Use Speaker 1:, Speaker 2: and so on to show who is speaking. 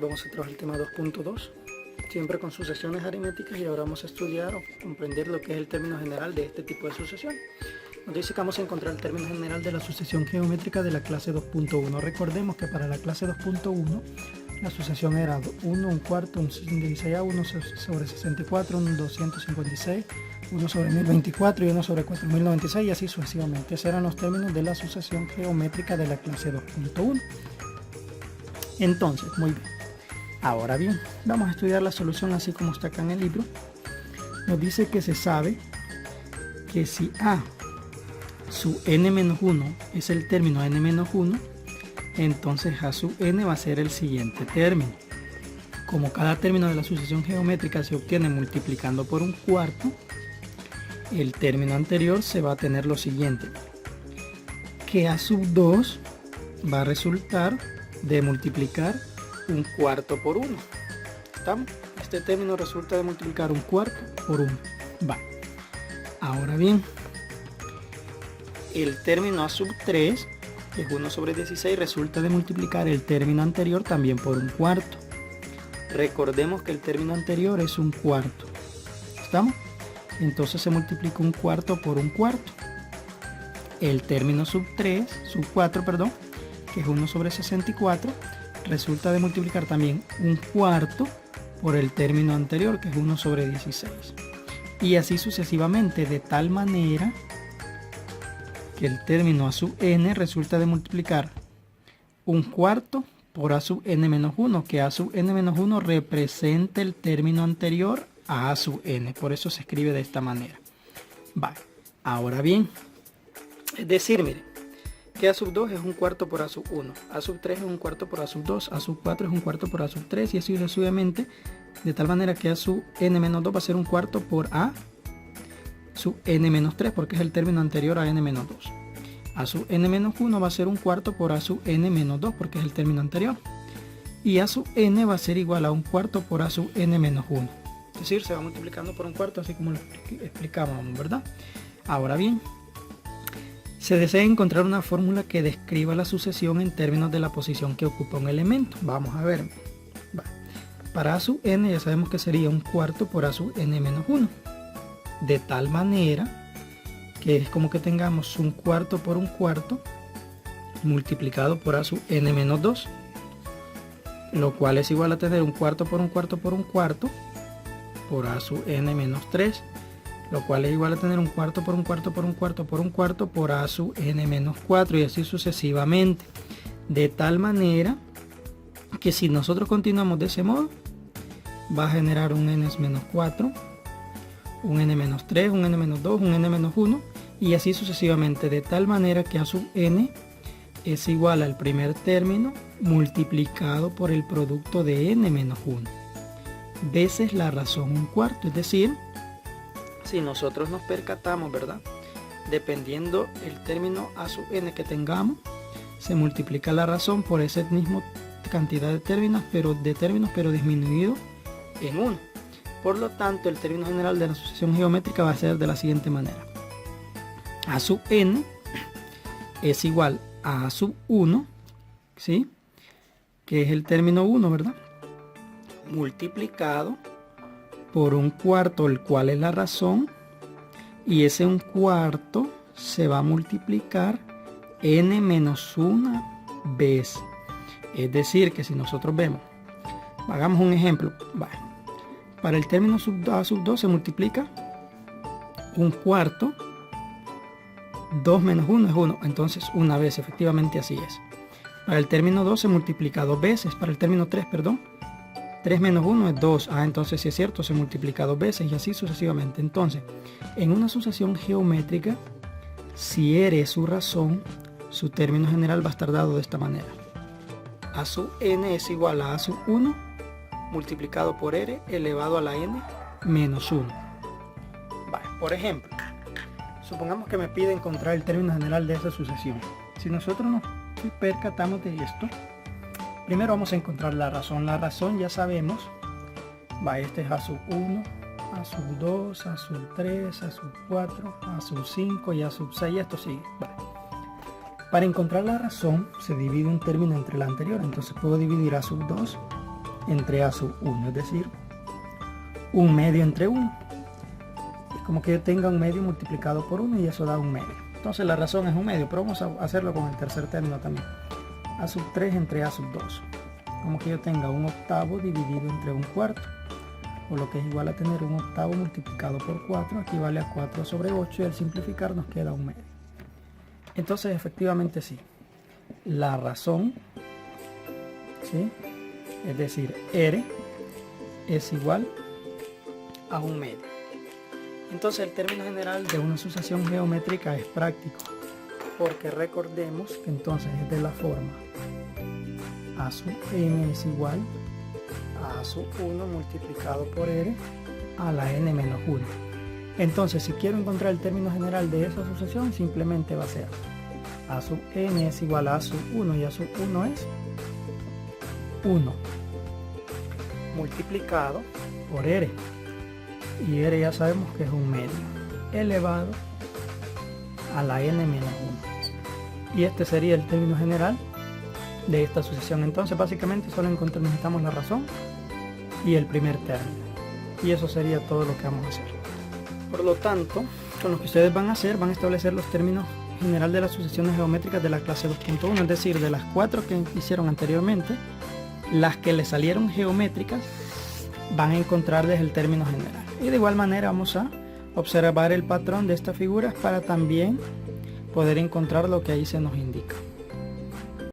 Speaker 1: vamos a trabajar el tema 2.2, siempre con sucesiones aritméticas, y ahora vamos a estudiar o comprender lo que es el término general de este tipo de sucesión. Nos dice que vamos a encontrar el término general de la sucesión geométrica de la clase 2.1. Recordemos que para la clase 2.1 la sucesión era 1, 1/4, un 16A, 1 sobre 64, un 256, 1 sobre 1024 y 1 sobre 4096 y así sucesivamente. Esos eran los términos de la sucesión geométrica de la clase 2.1. Entonces, muy bien. Ahora bien, vamos a estudiar la solución así como está acá en el libro. Nos dice que se sabe que si A su n-1 es el término n-1, entonces A sub n va a ser el siguiente término. Como cada término de la sucesión geométrica se obtiene multiplicando por un cuarto, el término anterior se va a tener lo siguiente, que A sub 2 va a resultar de multiplicar un cuarto por 1. ¿Estamos? Este término resulta de multiplicar un cuarto por 1. Va. Ahora bien, el término A sub 3, que es 1 sobre 16, resulta de multiplicar el término anterior también por un cuarto. Recordemos que el término anterior es un cuarto. ¿Estamos? Entonces se multiplica un cuarto por un cuarto. El término sub 4, que es 1 sobre 64, resulta de multiplicar también un cuarto por el término anterior, que es 1 sobre 16. Y así sucesivamente, de tal manera que el término A sub n resulta de multiplicar un cuarto por A sub n-1, que A sub n-1 representa el término anterior a A sub n. Por eso se escribe de esta manera. Vale. Ahora bien, es decir, miren, que A sub 2 es un cuarto por A sub 1, A sub 3 es un cuarto por A sub 2, A sub 4 es un cuarto por A sub 3 y así sucesivamente, de tal manera que A sub n-2 va a ser un cuarto por A sub n-3 porque es el término anterior a n-2. A sub n-1 va a ser un cuarto por A sub n-2 porque es el término anterior. Y A sub n va a ser igual a un cuarto por A sub n-1. Es decir, se va multiplicando por un cuarto así como lo explicábamos, ¿verdad? Ahora bien, se desea encontrar una fórmula que describa la sucesión en términos de la posición que ocupa un elemento. Vamos a ver. Para A sub n ya sabemos que sería un cuarto por A sub n-1. De tal manera que es como que tengamos un cuarto por un cuarto multiplicado por A sub n-2. Lo cual es igual a tener un cuarto por un cuarto por un cuarto por A sub n-3. Lo cual es igual a tener un cuarto por un cuarto por un cuarto por un cuarto por A sub n-4 y así sucesivamente. De tal manera que si nosotros continuamos de ese modo, va a generar un n-4, un n-3, un n-2, un n-1 y así sucesivamente. De tal manera que A sub n es igual al primer término multiplicado por el producto de n-1 veces la razón un cuarto. Es decir, si nosotros nos percatamos, ¿verdad? Dependiendo el término A sub n que tengamos, se multiplica la razón por esa misma cantidad de términos, pero disminuido en 1. Por lo tanto, el término general de la sucesión geométrica va a ser de la siguiente manera. A sub n es igual a A sub 1, ¿sí? Que es el término 1, ¿verdad? Multiplicado por un cuarto, el cual es la razón, y ese un cuarto se va a multiplicar n-1 veces. Es decir, que si nosotros vemos, hagamos un ejemplo, para el término A sub 2 se multiplica un cuarto, 2 menos 1 es 1, entonces una vez, efectivamente así es. Para el término 2 se multiplica 2 veces, para el término 3, 3 menos 1 es 2. Entonces si es cierto, se multiplica 2 veces y así sucesivamente. Entonces, en una sucesión geométrica, si R es su razón, su término general va a estar dado de esta manera. A sub n es igual a A sub 1 multiplicado por R elevado a la n menos 1. Por ejemplo, supongamos que me pide encontrar el término general de esa sucesión. Si nosotros nos percatamos de esto, primero vamos a encontrar la razón. La razón ya sabemos, este es A sub 1, A sub 2, A sub 3, A sub 4, A sub 5 y A sub 6, y esto sigue. Para encontrar la razón se divide un término entre la anterior, entonces puedo dividir A sub 2 entre a sub 1, es decir, un medio entre 1. Es como que yo tenga un medio multiplicado por 1 y eso da un medio. Entonces la razón es un medio, pero vamos a hacerlo con el tercer término también. A sub 3 entre a sub 2. Como que yo tenga un octavo dividido entre un cuarto. O lo que es igual a tener un octavo multiplicado por 4, equivale a 4 sobre 8 y al simplificar nos queda un medio. Entonces efectivamente sí, la razón, ¿sí? Es decir, R es igual a un medio. Entonces el término general de una sucesión geométrica es práctico, porque recordemos que entonces es de la forma a sub n es igual a sub 1 multiplicado por r a la n menos 1. Entonces si quiero encontrar el término general de esa sucesión, simplemente va a ser a sub n es igual a sub 1 y a sub 1 es 1 multiplicado por r, y r ya sabemos que es un medio elevado a la n menos 1, y este sería el término general de esta sucesión. Entonces básicamente solo necesitamos la razón y el primer término, y eso sería todo lo que vamos a hacer. Por lo tanto, con lo que ustedes van a hacer, van a establecer los términos general de las sucesiones geométricas de la clase 2.1, es decir, de las 4 que hicieron anteriormente, las que les salieron geométricas van a encontrarles el término general. Y de igual manera vamos a observar el patrón de estas figuras para también poder encontrar lo que ahí se nos indica.